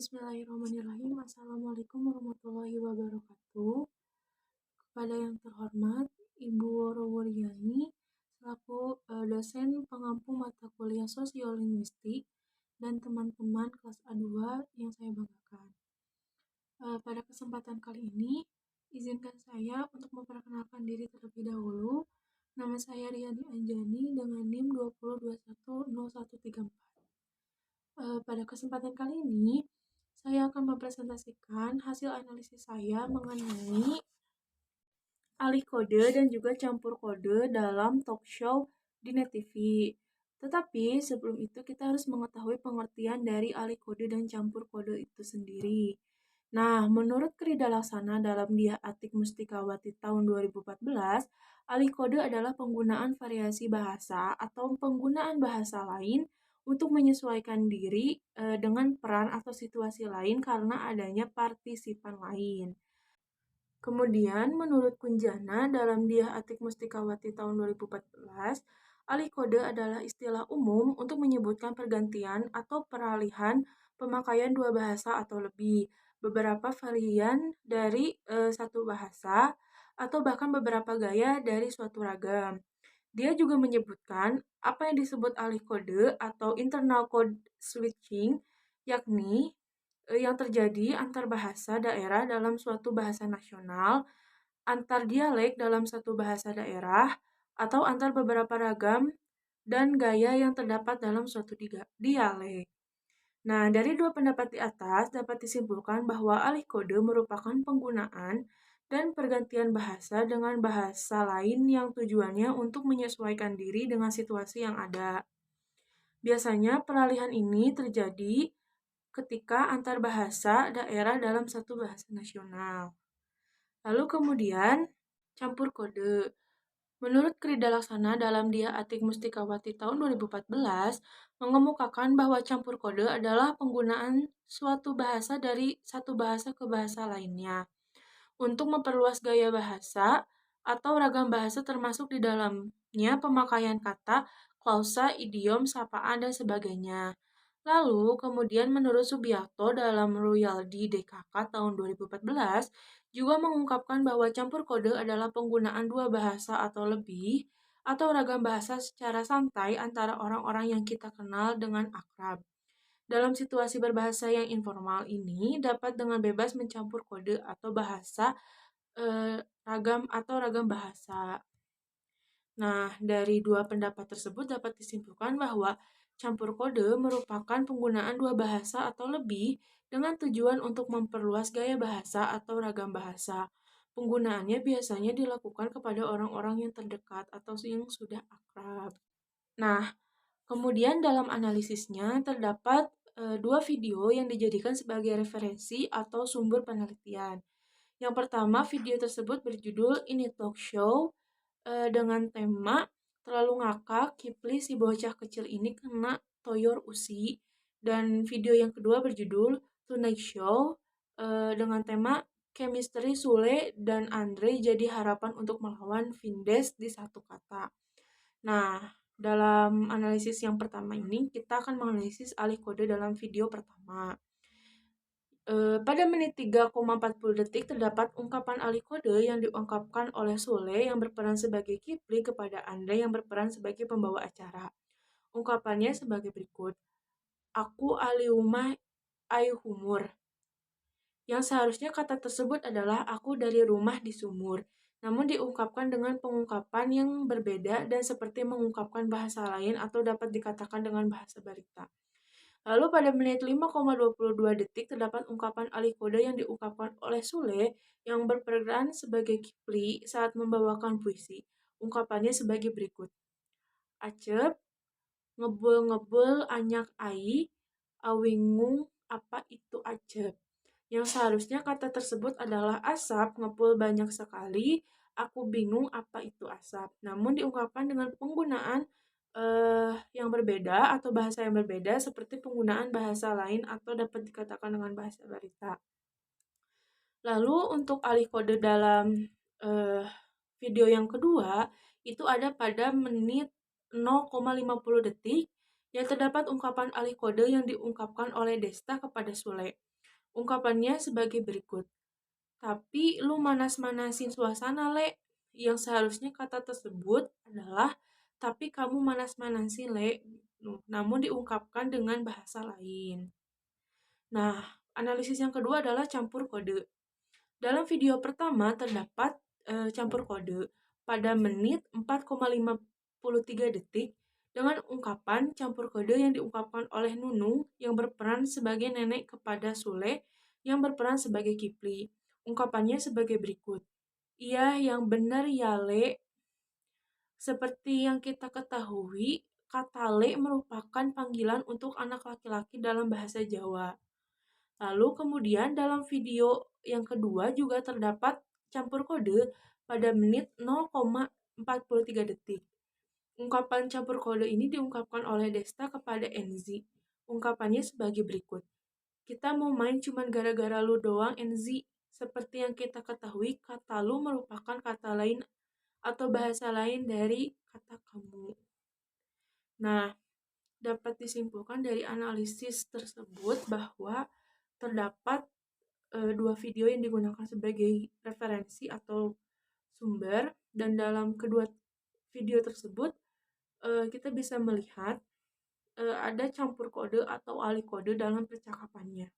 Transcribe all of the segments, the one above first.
Bismillahirrahmanirrahim. Assalamualaikum warahmatullahi wabarakatuh. Kepada yang terhormat Ibu Woro Wuryani selaku dosen pengampu mata kuliah Sosiolinguistik dan teman-teman kelas A2 yang saya banggakan. Pada kesempatan kali ini, izinkan saya untuk memperkenalkan diri terlebih dahulu. Nama saya Riyani Anjani dengan NIM 20210134. Pada kesempatan kali ini, saya akan mempresentasikan hasil analisis saya mengenai alih kode dan juga campur kode dalam talk show di Net TV. Tetapi sebelum itu kita harus mengetahui pengertian dari alih kode dan campur kode itu sendiri. Nah, menurut Krida Laksana dalam Dia Atik Mustikawati tahun 2014, alih kode adalah penggunaan variasi bahasa atau penggunaan bahasa lain untuk menyesuaikan diri dengan peran atau situasi lain karena adanya partisipan lain. Kemudian, menurut Kunjana dalam Diah Atik Mustikawati tahun 2014, alih kode adalah istilah umum untuk menyebutkan pergantian atau peralihan pemakaian dua bahasa atau lebih, beberapa varian dari satu bahasa, atau bahkan beberapa gaya dari suatu ragam. Dia juga menyebutkan apa yang disebut alih kode atau internal code switching, yakni yang terjadi antar bahasa daerah dalam suatu bahasa nasional, antar dialek dalam satu bahasa daerah, atau antar beberapa ragam dan gaya yang terdapat dalam suatu dialek. Nah, dari dua pendapat di atas dapat disimpulkan bahwa alih kode merupakan penggunaan dan pergantian bahasa dengan bahasa lain yang tujuannya untuk menyesuaikan diri dengan situasi yang ada. Biasanya peralihan ini terjadi ketika antar bahasa daerah dalam satu bahasa nasional. Lalu kemudian campur kode. Menurut Krida Laksana dalam Dia Atik Mustikawati tahun 2014, mengemukakan bahwa campur kode adalah penggunaan suatu bahasa dari satu bahasa ke bahasa lainnya untuk memperluas gaya bahasa atau ragam bahasa termasuk di dalamnya pemakaian kata, klausa, idiom, sapaan, dan sebagainya. Lalu, kemudian menurut Subiakto dalam Royaldi DKK tahun 2014, juga mengungkapkan bahwa campur kode adalah penggunaan dua bahasa atau lebih, atau ragam bahasa secara santai antara orang-orang yang kita kenal dengan akrab. Dalam situasi berbahasa yang informal ini, dapat dengan bebas mencampur kode atau bahasa ragam bahasa. Nah, dari dua pendapat tersebut dapat disimpulkan bahwa campur kode merupakan penggunaan dua bahasa atau lebih dengan tujuan untuk memperluas gaya bahasa atau ragam bahasa. Penggunaannya biasanya dilakukan kepada orang-orang yang terdekat atau yang sudah akrab. Nah, kemudian dalam analisisnya terdapat dua video yang dijadikan sebagai referensi atau sumber penelitian. Yang pertama, video tersebut berjudul Ini Talk Show dengan tema Terlalu Ngakak, Kipli si bocah kecil ini kena toyor usi. Dan video yang kedua berjudul Tonight Show dengan tema Chemistry Sule dan Andre jadi harapan untuk melawan Vindes di satu kata. Nah, dalam analisis yang pertama ini, kita akan menganalisis alih kode dalam video pertama. Pada menit 3,40 detik terdapat ungkapan alih kode yang diungkapkan oleh Sule yang berperan sebagai Kipli kepada Andre yang berperan sebagai pembawa acara. Ungkapannya sebagai berikut. Aku alih rumah ayu humur. Yang seharusnya kata tersebut adalah aku dari rumah di sumur. Namun diungkapkan dengan pengungkapan yang berbeda dan seperti mengungkapkan bahasa lain atau dapat dikatakan dengan bahasa balita. Lalu pada menit 5,22 detik terdapat ungkapan alih kode yang diungkapkan oleh Sule yang berperan sebagai Kipli saat membawakan puisi. Ungkapannya sebagai berikut. Acep, ngebul-ngebul anyak ai, awingung apa itu acep. Yang seharusnya kata tersebut adalah asap ngepul banyak sekali, aku bingung apa itu asap. Namun diungkapkan dengan penggunaan yang berbeda atau bahasa yang berbeda seperti penggunaan bahasa lain atau dapat dikatakan dengan bahasa barita. Lalu untuk alih kode dalam video yang kedua itu ada pada menit 0,50 detik yang terdapat ungkapan alih kode yang diungkapkan oleh Desta kepada Sule. Ungkapannya sebagai berikut. Tapi lu manas-manasin suasana, Le. Yang seharusnya kata tersebut adalah tapi kamu manas-manasin, Le. Namun diungkapkan dengan bahasa lain. Nah, analisis yang kedua adalah campur kode. Dalam video pertama terdapat campur kode pada menit 4,53 detik dengan ungkapan campur kode yang diungkapkan oleh Nunung yang berperan sebagai nenek kepada Sule yang berperan sebagai Kipli. Ungkapannya sebagai berikut. Iya, yang benar ya, Le. Seperti yang kita ketahui, kata Le merupakan panggilan untuk anak laki-laki dalam bahasa Jawa. Lalu kemudian dalam video yang kedua juga terdapat campur kode pada menit 0,43 detik. Ungkapan campur kode ini diungkapkan oleh Desta kepada Enzi. Ungkapannya sebagai berikut. Kita mau main cuman gara-gara lu doang, Enzi. Seperti yang kita ketahui, kata lu merupakan kata lain atau bahasa lain dari kata kamu. Nah, dapat disimpulkan dari analisis tersebut bahwa terdapat dua video yang digunakan sebagai referensi atau sumber, dan dalam kedua video tersebut kita bisa melihat ada campur kode atau alih kode dalam percakapannya.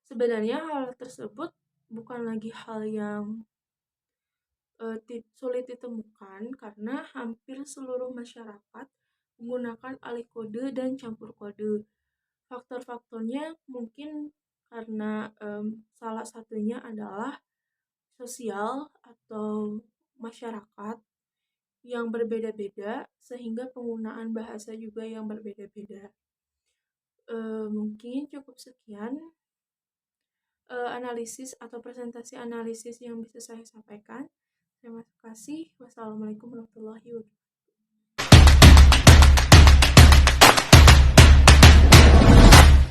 Sebenarnya hal tersebut bukan lagi hal yang sulit ditemukan karena hampir seluruh masyarakat menggunakan alih kode dan campur kode. Faktor-faktornya mungkin karena salah satunya adalah sosial atau masyarakat yang berbeda-beda sehingga penggunaan bahasa juga yang berbeda-beda. Mungkin cukup sekian analisis atau presentasi analisis yang bisa saya sampaikan. Terima kasih. Wassalamualaikum warahmatullahi wabarakatuh.